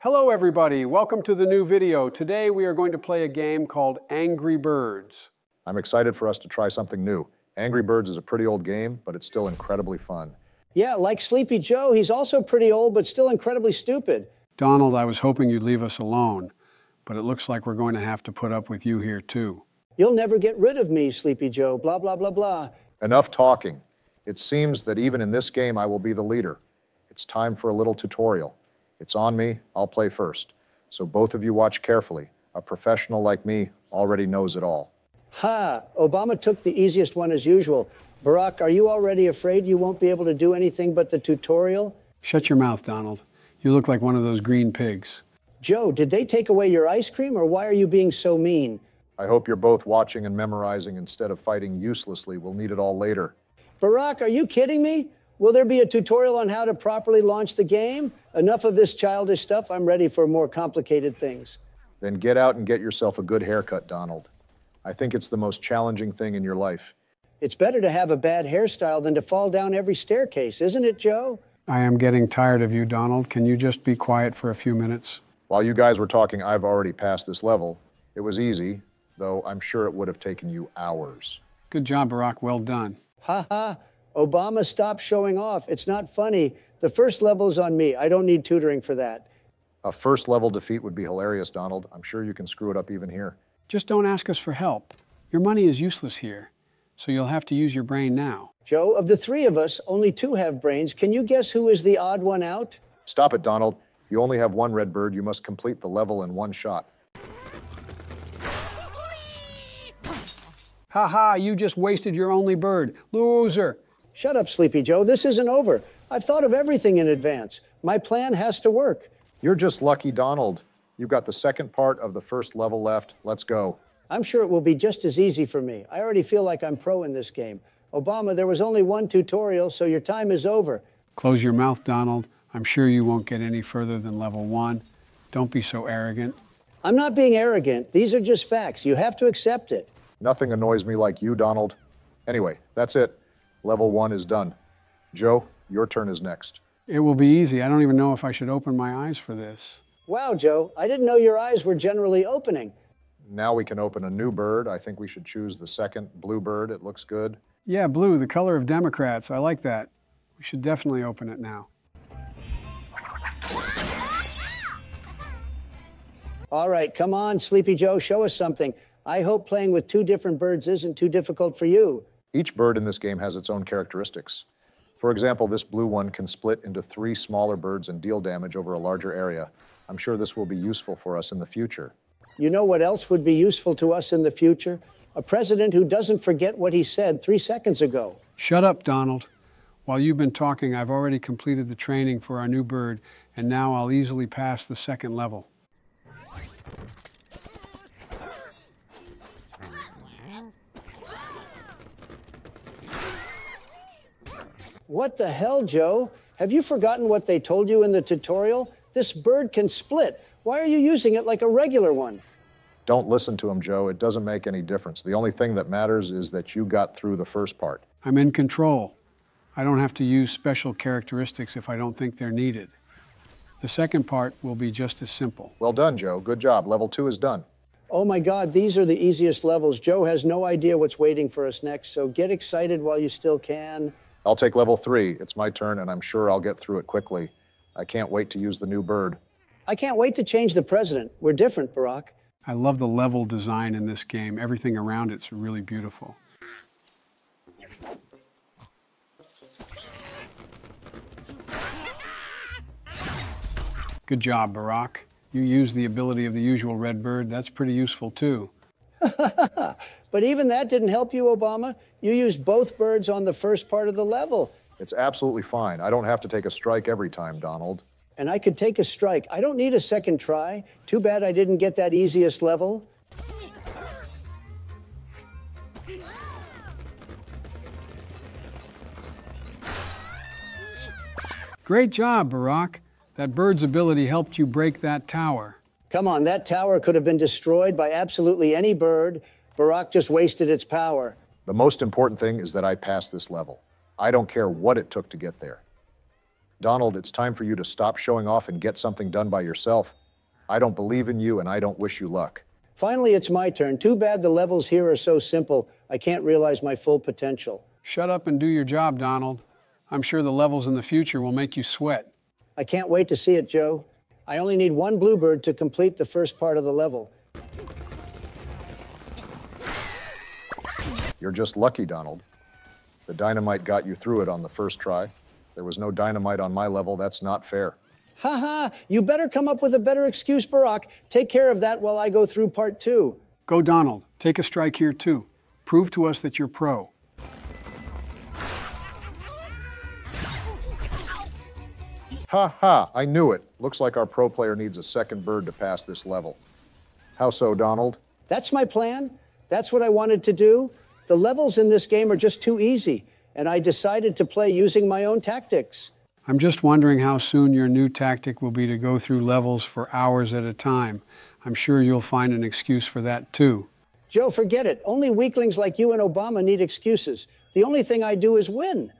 Hello everybody, welcome to the new video. Today we are going to play a game called Angry Birds. I'm excited for us to try something new. Angry Birds is a pretty old game, but it's still incredibly fun. Yeah, like Sleepy Joe, he's also pretty old, but still incredibly stupid. Donald, I was hoping you'd leave us alone, but it looks like we're going to have to put up with you here too. You'll never get rid of me, Sleepy Joe, blah, blah, blah, blah. Enough talking. It seems that even in this game I will be the leader. It's time for a little tutorial. It's on me, I'll play first. So both of you watch carefully. A professional like me already knows it all. Ha! Obama took the easiest one as usual. Barack, are you already afraid you won't be able to do anything but the tutorial? Shut your mouth, Donald. You look like one of those green pigs. Joe, did they take away your ice cream, or why are you being so mean? I hope you're both watching and memorizing instead of fighting uselessly. We'll need it all later. Barack, are you kidding me? Will there be a tutorial on how to properly launch the game? Enough of this childish stuff. I'm ready for more complicated things. Then get out and get yourself a good haircut, Donald. I think it's the most challenging thing in your life. It's better to have a bad hairstyle than to fall down every staircase, isn't it, Joe? I am getting tired of you, Donald. Can you just be quiet for a few minutes? While you guys were talking, I've already passed this level. It was easy, though I'm sure it would have taken you hours. Good job, Barack. Well done. Ha ha. Obama, stop showing off. It's not funny. The first level's on me. I don't need tutoring for that. A first level defeat would be hilarious, Donald. I'm sure you can screw it up even here. Just don't ask us for help. Your money is useless here, so you'll have to use your brain now. Joe, of the three of us, only two have brains. Can you guess who is the odd one out? Stop it, Donald. You only have one red bird. You must complete the level in one shot. Ha ha, you just wasted your only bird. Loser. Shut up, Sleepy Joe. This isn't over. I've thought of everything in advance. My plan has to work. You're just lucky, Donald. You've got the second part of the first level left. Let's go. I'm sure it will be just as easy for me. I already feel like I'm pro in this game. Obama, there was only one tutorial, so your time is over. Close your mouth, Donald. I'm sure you won't get any further than level 1. Don't be so arrogant. I'm not being arrogant. These are just facts. You have to accept it. Nothing annoys me like you, Donald. Anyway, that's it. Level 1 is done. Joe, your turn is next. It will be easy. I don't even know if I should open my eyes for this. Wow, Joe, I didn't know your eyes were generally opening. Now we can open a new bird. I think we should choose the second blue bird. It looks good. Yeah, blue, the color of Democrats. I like that. We should definitely open it now. All right, come on, Sleepy Joe, show us something. I hope playing with two different birds isn't too difficult for you. Each bird in this game has its own characteristics. For example, this blue one can split into 3 smaller birds and deal damage over a larger area. I'm sure this will be useful for us in the future. You know what else would be useful to us in the future? A president who doesn't forget what he said 3 seconds ago. Shut up, Donald. While you've been talking, I've already completed the training for our new bird, and now I'll easily pass the second level. What the hell, Joe? Have you forgotten what they told you in the tutorial? This bird can split. Why are you using it like a regular one? Don't listen to him, Joe. It doesn't make any difference. The only thing that matters is that you got through the first part. I'm in control. I don't have to use special characteristics if I don't think they're needed. The second part will be just as simple. Well done, Joe. Good job. Level 2 is done. Oh my God, these are the easiest levels. Joe has no idea what's waiting for us next, so get excited while you still can. I'll take level 3. It's my turn, and I'm sure I'll get through it quickly. I can't wait to use the new bird. I can't wait to change the president. We're different, Barack. I love the level design in this game. Everything around it's really beautiful. Good job, Barack. You used the ability of the usual red bird. That's pretty useful, too. But even that didn't help you, Obama. You used both birds on the first part of the level. It's absolutely fine. I don't have to take a strike every time, Donald. And I could take a strike. I don't need a second try. Too bad I didn't get that easiest level. Great job, Barack. That bird's ability helped you break that tower. Come on, that tower could have been destroyed by absolutely any bird. Barack just wasted its power. The most important thing is that I passed this level. I don't care what it took to get there. Donald, it's time for you to stop showing off and get something done by yourself. I don't believe in you, and I don't wish you luck. Finally, it's my turn. Too bad the levels here are so simple, I can't realize my full potential. Shut up and do your job, Donald. I'm sure the levels in the future will make you sweat. I can't wait to see it, Joe. I only need one bluebird to complete the first part of the level. You're just lucky, Donald. The dynamite got you through it on the first try. There was no dynamite on my level. That's not fair. Ha ha! You better come up with a better excuse, Barack. Take care of that while I go through part 2. Go, Donald. Take a strike here, too. Prove to us that you're pro. Ha ha! I knew it. Looks like our pro player needs a second bird to pass this level. How so, Donald? That's my plan. That's what I wanted to do. The levels in this game are just too easy, and I decided to play using my own tactics. I'm just wondering how soon your new tactic will be to go through levels for hours at a time. I'm sure you'll find an excuse for that, too. Joe, forget it. Only weaklings like you and Obama need excuses. The only thing I do is win.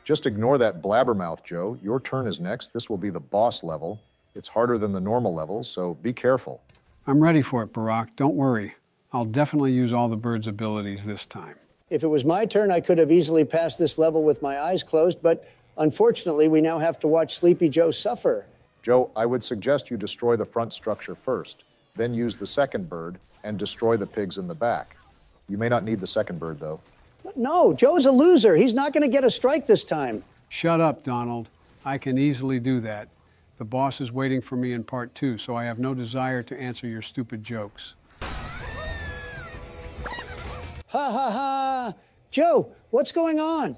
Just ignore that blabbermouth, Joe. Your turn is next. This will be the boss level. It's harder than the normal levels, so be careful. I'm ready for it, Barack. Don't worry. I'll definitely use all the bird's abilities this time. If it was my turn, I could have easily passed this level with my eyes closed, but unfortunately, we now have to watch Sleepy Joe suffer. Joe, I would suggest you destroy the front structure first, then use the second bird and destroy the pigs in the back. You may not need the second bird, though. No, Joe's a loser. He's not going to get a strike this time. Shut up, Donald. I can easily do that. The boss is waiting for me in part 2, so I have no desire to answer your stupid jokes. Ha ha ha! Joe, what's going on?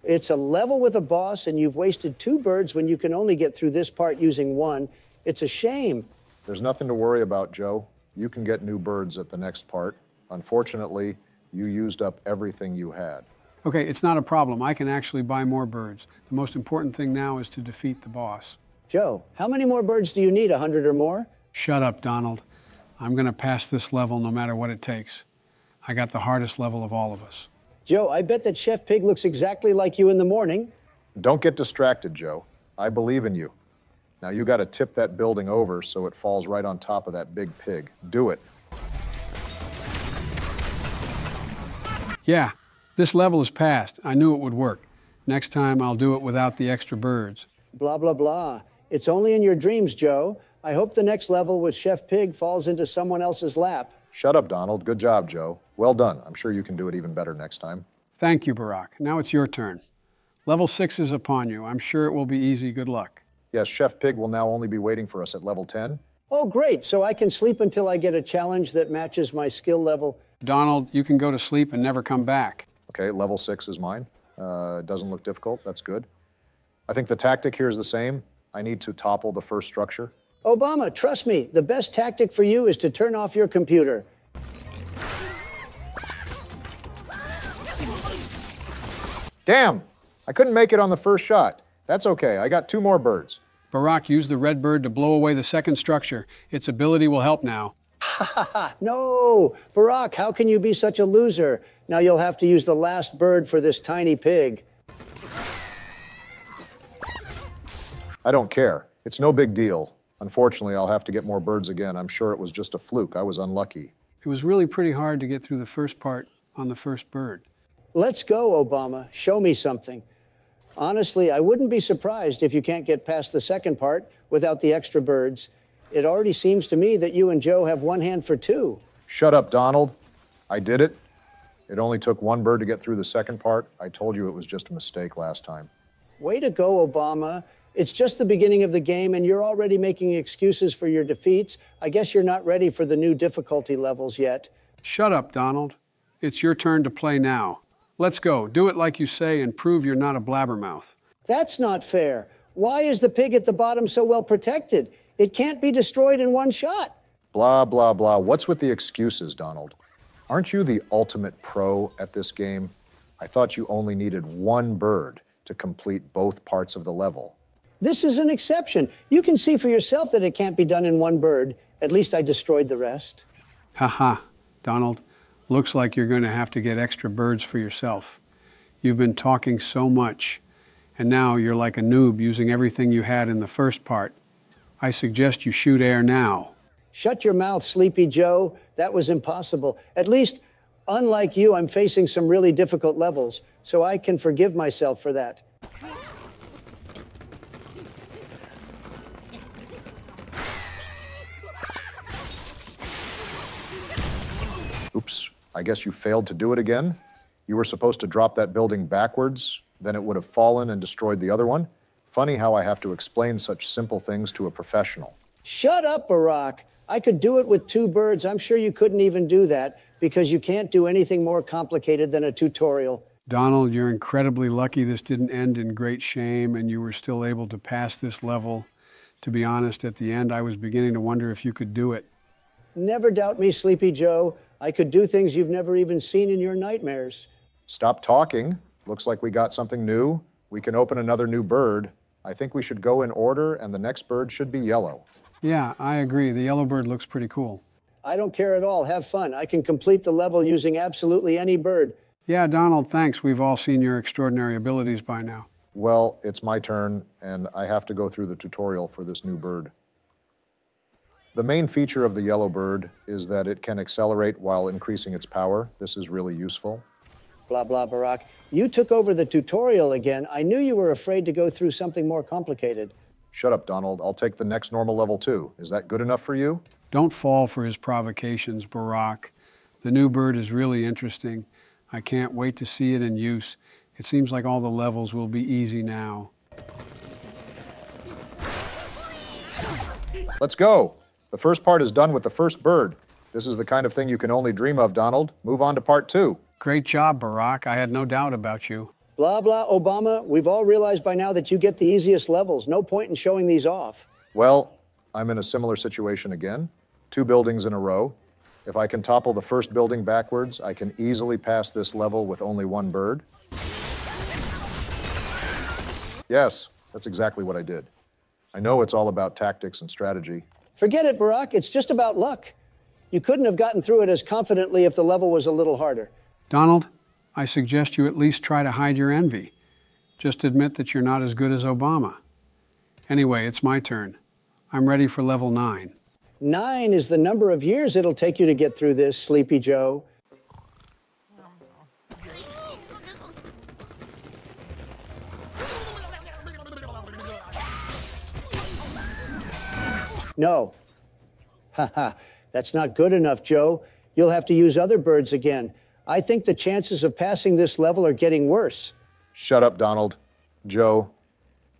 It's a level with a boss, and you've wasted 2 birds when you can only get through this part using 1. It's a shame. There's nothing to worry about, Joe. You can get new birds at the next part. Unfortunately, you used up everything you had. Okay, it's not a problem. I can actually buy more birds. The most important thing now is to defeat the boss. Joe, how many more birds do you need? 100 or more? Shut up, Donald. I'm going to pass this level no matter what it takes. I got the hardest level of all of us. Joe, I bet that Chef Pig looks exactly like you in the morning. Don't get distracted, Joe. I believe in you. Now you got to tip that building over so it falls right on top of that big pig. Do it. Yeah, this level is passed. I knew it would work. Next time I'll do it without the extra birds. Blah, blah, blah. It's only in your dreams, Joe. I hope the next level with Chef Pig falls into someone else's lap. Shut up, Donald. Good job, Joe. Well done. I'm sure you can do it even better next time. Thank you, Barack. Now it's your turn. Level 6 is upon you. I'm sure it will be easy. Good luck. Yes, Chef Pig will now only be waiting for us at level 10. Oh, great. So I can sleep until I get a challenge that matches my skill level. Donald, you can go to sleep and never come back. Okay, level 6 is mine. Doesn't look difficult. That's good. I think the tactic here is the same. I need to topple the first structure. Obama, trust me, the best tactic for you is to turn off your computer. Damn! I couldn't make it on the first shot. That's okay. I got 2 more birds. Barack, use the red bird to blow away the second structure. Its ability will help now. No, Barack, how can you be such a loser? Now you'll have to use the last bird for this tiny pig. I don't care. It's no big deal. Unfortunately, I'll have to get more birds again. I'm sure it was just a fluke. I was unlucky. It was really pretty hard to get through the first part on the first bird. Let's go, Obama. Show me something. Honestly, I wouldn't be surprised if you can't get past the second part without the extra birds. It already seems to me that you and Joe have one hand for 2. Shut up, Donald. I did it. It only took 1 bird to get through the second part. I told you it was just a mistake last time. Way to go, Obama. It's just the beginning of the game, and you're already making excuses for your defeats. I guess you're not ready for the new difficulty levels yet. Shut up, Donald. It's your turn to play now. Let's go. Do it like you say and prove you're not a blabbermouth. That's not fair. Why is the pig at the bottom so well protected? It can't be destroyed in 1 shot. Blah, blah, blah. What's with the excuses, Donald? Aren't you the ultimate pro at this game? I thought you only needed 1 bird to complete both parts of the level. This is an exception. You can see for yourself that it can't be done in 1 bird. At least I destroyed the rest. Ha, Donald. Looks like you're going to have to get extra birds for yourself. You've been talking so much, and now you're like a noob using everything you had in the first part. I suggest you shoot air now. Shut your mouth, Sleepy Joe. That was impossible. At least, unlike you, I'm facing some really difficult levels, so I can forgive myself for that. Oops, I guess you failed to do it again. You were supposed to drop that building backwards, then it would have fallen and destroyed the other one. Funny how I have to explain such simple things to a professional. Shut up, Barack. I could do it with 2 birds. I'm sure you couldn't even do that because you can't do anything more complicated than a tutorial. Donald, you're incredibly lucky this didn't end in great shame and you were still able to pass this level. To be honest, at the end, I was beginning to wonder if you could do it. Never doubt me, Sleepy Joe. I could do things you've never even seen in your nightmares. Stop talking. Looks like we got something new. We can open another new bird. I think we should go in order, and the next bird should be yellow. Yeah, I agree. The yellow bird looks pretty cool. I don't care at all. Have fun. I can complete the level using absolutely any bird. Yeah, Donald, thanks. We've all seen your extraordinary abilities by now. Well, it's my turn, and I have to go through the tutorial for this new bird. The main feature of the yellow bird is that it can accelerate while increasing its power. This is really useful. Blah, blah, Barack. You took over the tutorial again. I knew you were afraid to go through something more complicated. Shut up, Donald. I'll take the next normal level too. Is that good enough for you? Don't fall for his provocations, Barack. The new bird is really interesting. I can't wait to see it in use. It seems like all the levels will be easy now. Let's go. The first part is done with the first bird. This is the kind of thing you can only dream of, Donald. Move on to part 2. Great job, Barack. I had no doubt about you. Blah, blah, Obama. We've all realized by now that you get the easiest levels. No point in showing these off. Well, I'm in a similar situation again. 2 buildings in a row. If I can topple the first building backwards, I can easily pass this level with only 1 bird. Yes, that's exactly what I did. I know it's all about tactics and strategy. Forget it, Barack. It's just about luck. You couldn't have gotten through it as confidently if the level was a little harder. Donald, I suggest you at least try to hide your envy. Just admit that you're not as good as Obama. Anyway, it's my turn. I'm ready for level 9. 9 is the number of years it'll take you to get through this, Sleepy Joe. No. Haha, that's not good enough, Joe. You'll have to use other birds again. I think the chances of passing this level are getting worse. Shut up, Donald. Joe,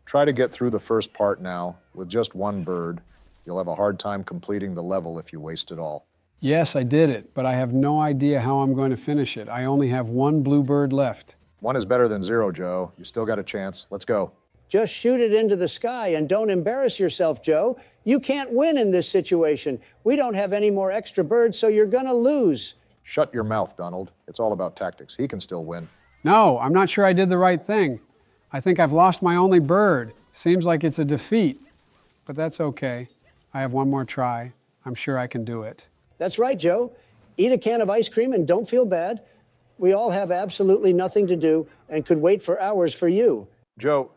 try to get through the first part now with just 1 bird. You'll have a hard time completing the level if you waste it all. Yes, I did it, but I have no idea how I'm going to finish it. I only have 1 blue bird left. 1 is better than 0, Joe. You still got a chance. Let's go. Just shoot it into the sky and don't embarrass yourself, Joe. You can't win in this situation. We don't have any more extra birds, so you're gonna lose. Shut your mouth, Donald. It's all about tactics. He can still win. No, I'm not sure I did the right thing. I think I've lost my only bird. Seems like it's a defeat, but that's okay. I have 1 more try. I'm sure I can do it. That's right, Joe. Eat a can of ice cream and don't feel bad. We all have absolutely nothing to do and could wait for hours for you. Joe,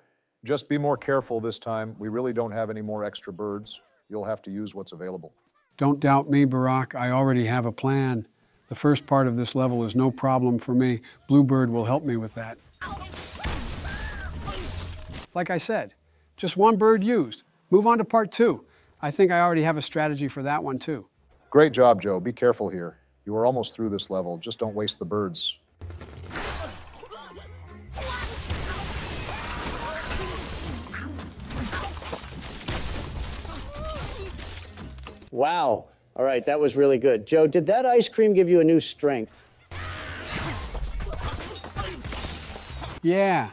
just be more careful this time. We really don't have any more extra birds. You'll have to use what's available. Don't doubt me, Barack. I already have a plan. The first part of this level is no problem for me. Bluebird will help me with that. Like I said, just 1 bird used. Move on to part 2. I think I already have a strategy for that one too. Great job, Joe. Be careful here. You are almost through this level. Just don't waste the birds. Wow. All right, that was really good. Joe, did that ice cream give you a new strength? Yeah,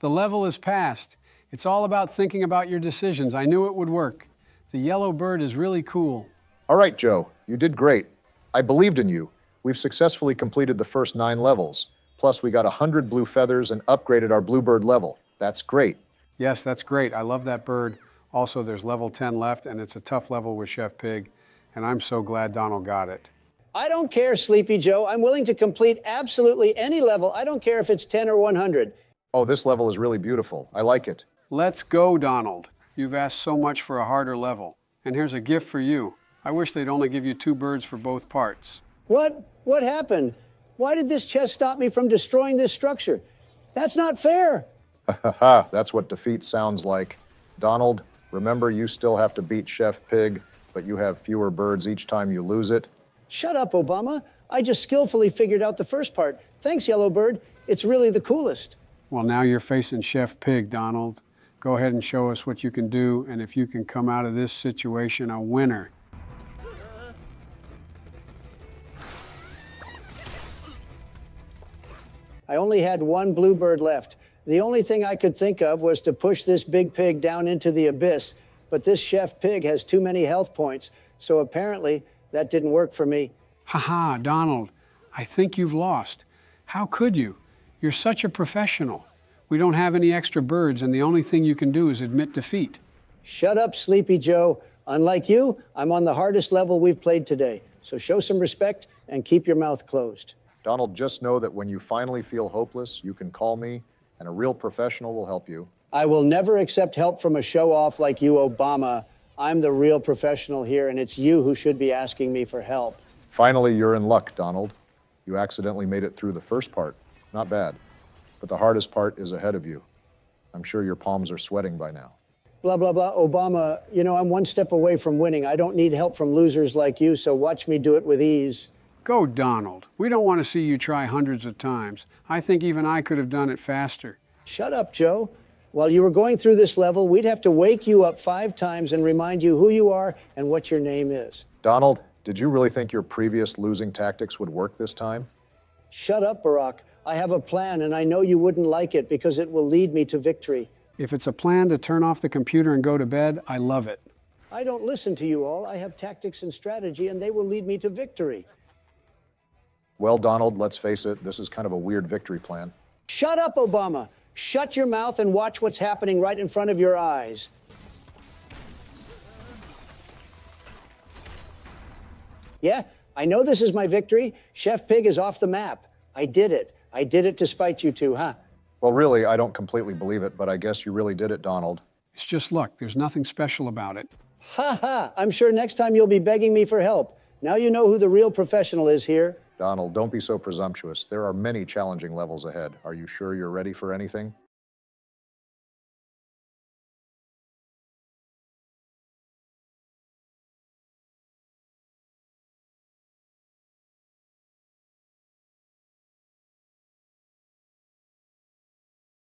the level is passed. It's all about thinking about your decisions. I knew it would work. The yellow bird is really cool. All right, Joe. You did great. I believed in you. We've successfully completed the first 9 levels. Plus, we got 100 blue feathers and upgraded our bluebird level. That's great. Yes, that's great. I love that bird. Also, there's level 10 left, and it's a tough level with Chef Pig. And I'm so glad Donald got it. I don't care, Sleepy Joe. I'm willing to complete absolutely any level. I don't care if it's 10 or 100. Oh, this level is really beautiful. I like it. Let's go, Donald. You've asked so much for a harder level. And here's a gift for you. I wish they'd only give you 2 birds for both parts. What? What happened? Why did this chest stop me from destroying this structure? That's not fair. Haha, that's what defeat sounds like. Donald, remember you still have to beat Chef Pig, but you have fewer birds each time you lose it. Shut up, Obama. I just skillfully figured out the first part. Thanks, Yellowbird. It's really the coolest. Well, now you're facing Chef Pig, Donald. Go ahead and show us what you can do, and if you can come out of this situation a winner. I only had 1 bluebird left. The only thing I could think of was to push this big pig down into the abyss, but this Chef Pig has too many health points, so apparently that didn't work for me. Haha, Donald, I think you've lost. How could you? You're such a professional. We don't have any extra birds, and the only thing you can do is admit defeat. Shut up, Sleepy Joe. Unlike you, I'm on the hardest level we've played today, so show some respect and keep your mouth closed. Donald, just know that when you finally feel hopeless, you can call me, and a real professional will help you. I will never accept help from a show-off like you, Obama. I'm the real professional here, and it's you who should be asking me for help. Finally, you're in luck, Donald. You accidentally made it through the first part. Not bad. But the hardest part is ahead of you. I'm sure your palms are sweating by now. Blah, blah, blah. Obama, you know, I'm 1 step away from winning. I don't need help from losers like you, so watch me do it with ease. Go, Donald. We don't want to see you try hundreds of times. I think even I could have done it faster. Shut up, Joe. While you were going through this level, we'd have to wake you up 5 times and remind you who you are and what your name is. Donald, did you really think your previous losing tactics would work this time? Shut up, Barack. I have a plan, and I know you wouldn't like it because it will lead me to victory. If it's a plan to turn off the computer and go to bed, I love it. I don't listen to you all. I have tactics and strategy, and they will lead me to victory. Well, Donald, let's face it, this is kind of a weird victory plan. Shut up, Obama. Shut your mouth and watch what's happening right in front of your eyes. Yeah, I know this is my victory. Chef Pig is off the map. I did it. I did it to spite you two, huh? Well, really, I don't completely believe it, but I guess you really did it, Donald. It's just luck. There's nothing special about it. Ha ha. I'm sure next time you'll be begging me for help. Now you know who the real professional is here. Donald, don't be so presumptuous. There are many challenging levels ahead. Are you sure you're ready for anything?